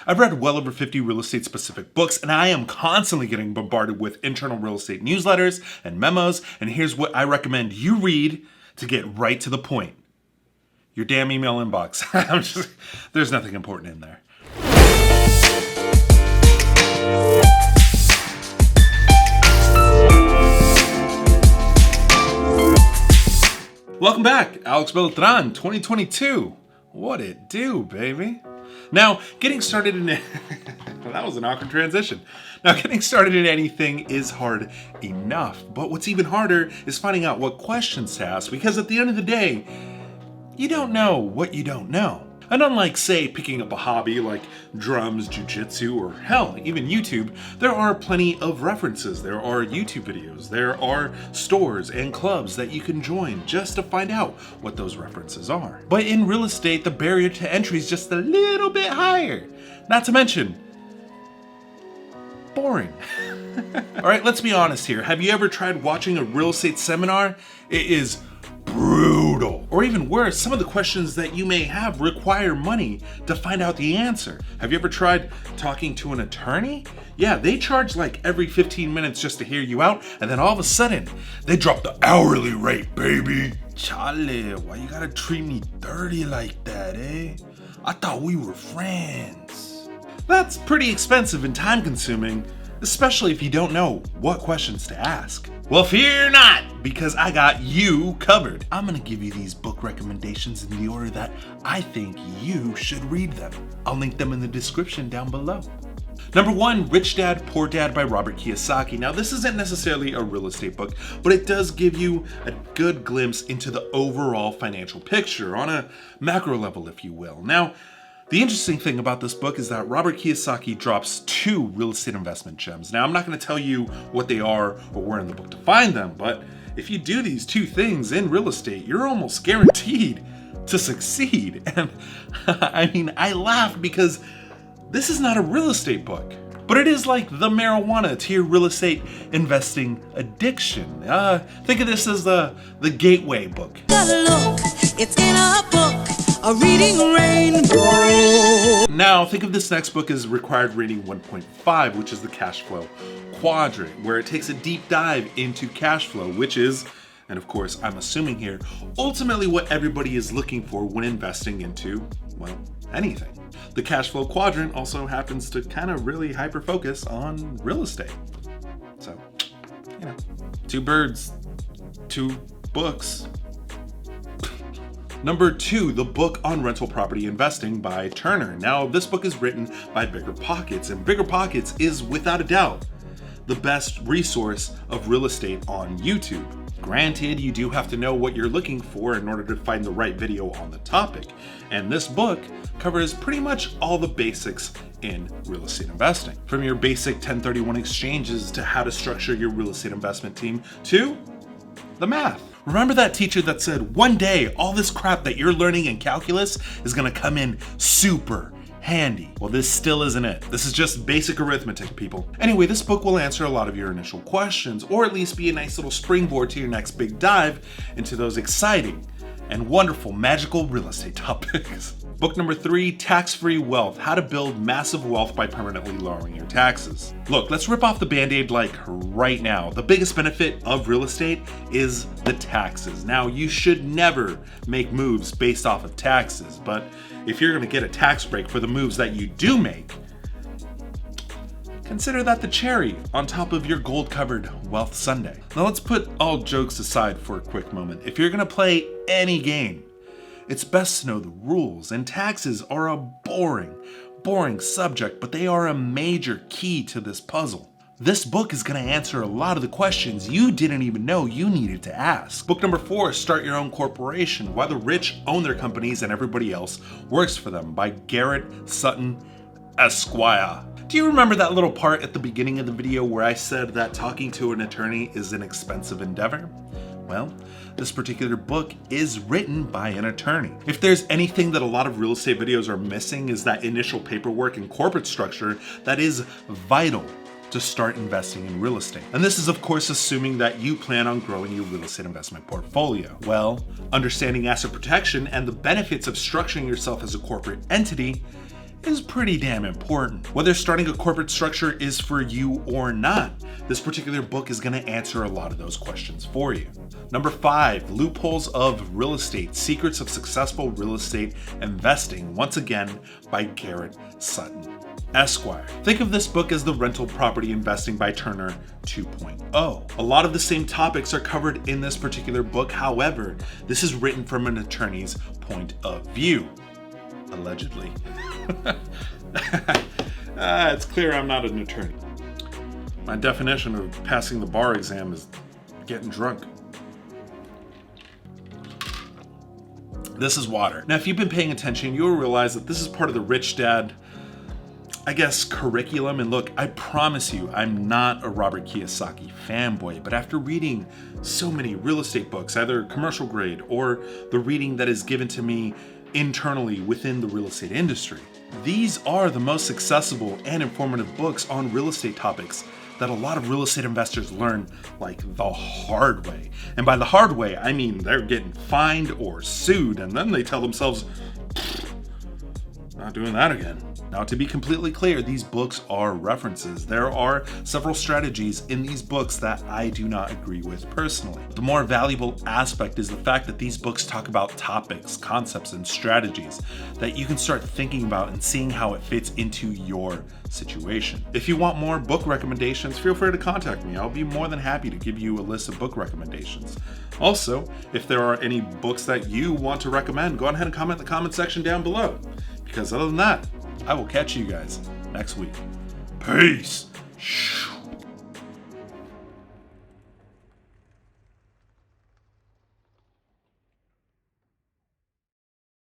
I've read well over 50 real estate specific books, and I am constantly getting bombarded with internal real estate newsletters and memos, and here's what I recommend you read to get right to the point. Your damn email inbox. There's nothing important in there. Welcome back, Alexbeltran 2022. What it do, baby? Now, getting started in that was an awkward transition. Now, getting started in anything is hard enough, but what's even harder is finding out what questions to ask, because at the end of the day, you don't know what you don't know. And unlike, say, picking up a hobby like drums, jujitsu, or hell, even YouTube, there are plenty of references. There are YouTube videos, there are stores and clubs that you can join just to find out what those references are. But in real estate, the barrier to entry is just a little bit higher. Not to mention, boring. All right, let's be honest here. Have you ever tried watching a real estate seminar? It is brutal. Or even worse, some of the questions that you may have require money to find out the answer. Have you ever tried talking to an attorney? Yeah, they charge like every 15 minutes just to hear you out, and then all of a sudden, they drop the hourly rate, baby. Charlie, why you gotta treat me dirty like that, eh? I thought we were friends. That's pretty expensive and time consuming, especially if you don't know what questions to ask. Well, fear not, because I got you covered. I'm gonna give you these book recommendations in the order that I think you should read them. I'll link them in the description down below. Number 1, Rich Dad, Poor Dad by Robert Kiyosaki. Now, this isn't necessarily a real estate book, but it does give you a good glimpse into the overall financial picture on a macro level, if you will. Now, the interesting thing about this book is that Robert Kiyosaki drops 2 real estate investment gems. Now, I'm not going to tell you what they are or where in the book to find them, but if you do these 2 things in real estate, you're almost guaranteed to succeed. And I mean, I laugh because this is not a real estate book, but it is like the marijuana to your real estate investing addiction. Think of this as the gateway book. Look, it's in a book. A reading rainbow. Now, think of this next book as required reading 1.5, which is the Cashflow Quadrant, where it takes a deep dive into cash flow, which is, and of course, I'm assuming here, ultimately what everybody is looking for when investing into, well, anything. The Cashflow Quadrant also happens to kind of really hyper-focus on real estate. So, 2 birds, 2 books. Number 2, the book on rental property investing by Turner. Now, this book is written by BiggerPockets, and BiggerPockets is, without a doubt, the best resource of real estate on YouTube. Granted, you do have to know what you're looking for in order to find the right video on the topic, and this book covers pretty much all the basics in real estate investing. From your basic 1031 exchanges to how to structure your real estate investment team to the math. Remember that teacher that said, one day, all this crap that you're learning in calculus is gonna come in super handy. Well, this still isn't it. This is just basic arithmetic, people. Anyway, this book will answer a lot of your initial questions, or at least be a nice little springboard to your next big dive into those exciting and wonderful magical real estate topics. Book number 3, Tax-Free Wealth, How to Build Massive Wealth by Permanently Lowering Your Taxes. Look, let's rip off the Band-Aid like right now. The biggest benefit of real estate is the taxes. Now, you should never make moves based off of taxes, but if you're gonna get a tax break for the moves that you do make, consider that the cherry on top of your gold-covered wealth sundae. Now let's put all jokes aside for a quick moment. If you're gonna play any game, it's best to know the rules, and taxes are a boring subject, but they are a major key to this puzzle. This book is going to answer a lot of the questions you didn't even know you needed to ask. Book number 4, Start Your Own Corporation, Why the Rich Own Their Companies and Everybody Else Works for Them by Garret Sutton Esq. Do you remember that little part at the beginning of the video where I said that talking to an attorney is an expensive endeavor? Well, this particular book is written by an attorney. If there's anything that a lot of real estate videos are missing, is that initial paperwork and corporate structure that is vital to start investing in real estate. And this is of course assuming that you plan on growing your real estate investment portfolio. Well, understanding asset protection and the benefits of structuring yourself as a corporate entity is pretty damn important. Whether starting a corporate structure is for you or not, this particular book is going to answer a lot of those questions for you. Number 5, Loopholes of Real Estate, Secrets of Successful Real Estate Investing, once again by Garret Sutton Esquire. Think of this book as the Rental Property Investing by Turner 2.0. A lot of the same topics are covered in this particular book. However, this is written from an attorney's point of view. Allegedly. It's clear I'm not an attorney. My definition of passing the bar exam is getting drunk. This is water. Now, if you've been paying attention, you'll realize that this is part of the Rich Dad, I guess, curriculum. And look, I promise you, I'm not a Robert Kiyosaki fanboy, but after reading so many real estate books, either commercial grade or the reading that is given to me internally within the real estate industry, these are the most accessible and informative books on real estate topics that a lot of real estate investors learn like the hard way. And by the hard way, I mean they're getting fined or sued, and then they tell themselves, not doing that again. Now, to be completely clear, these books are references. There are several strategies in these books that I do not agree with personally. The more valuable aspect is the fact that these books talk about topics, concepts, and strategies that you can start thinking about and seeing how it fits into your situation. If you want more book recommendations, feel free to contact me. I'll be more than happy to give you a list of book recommendations. Also, if there are any books that you want to recommend, go ahead and comment in the comment section down below. Because other than that, I will catch you guys next week. Peace.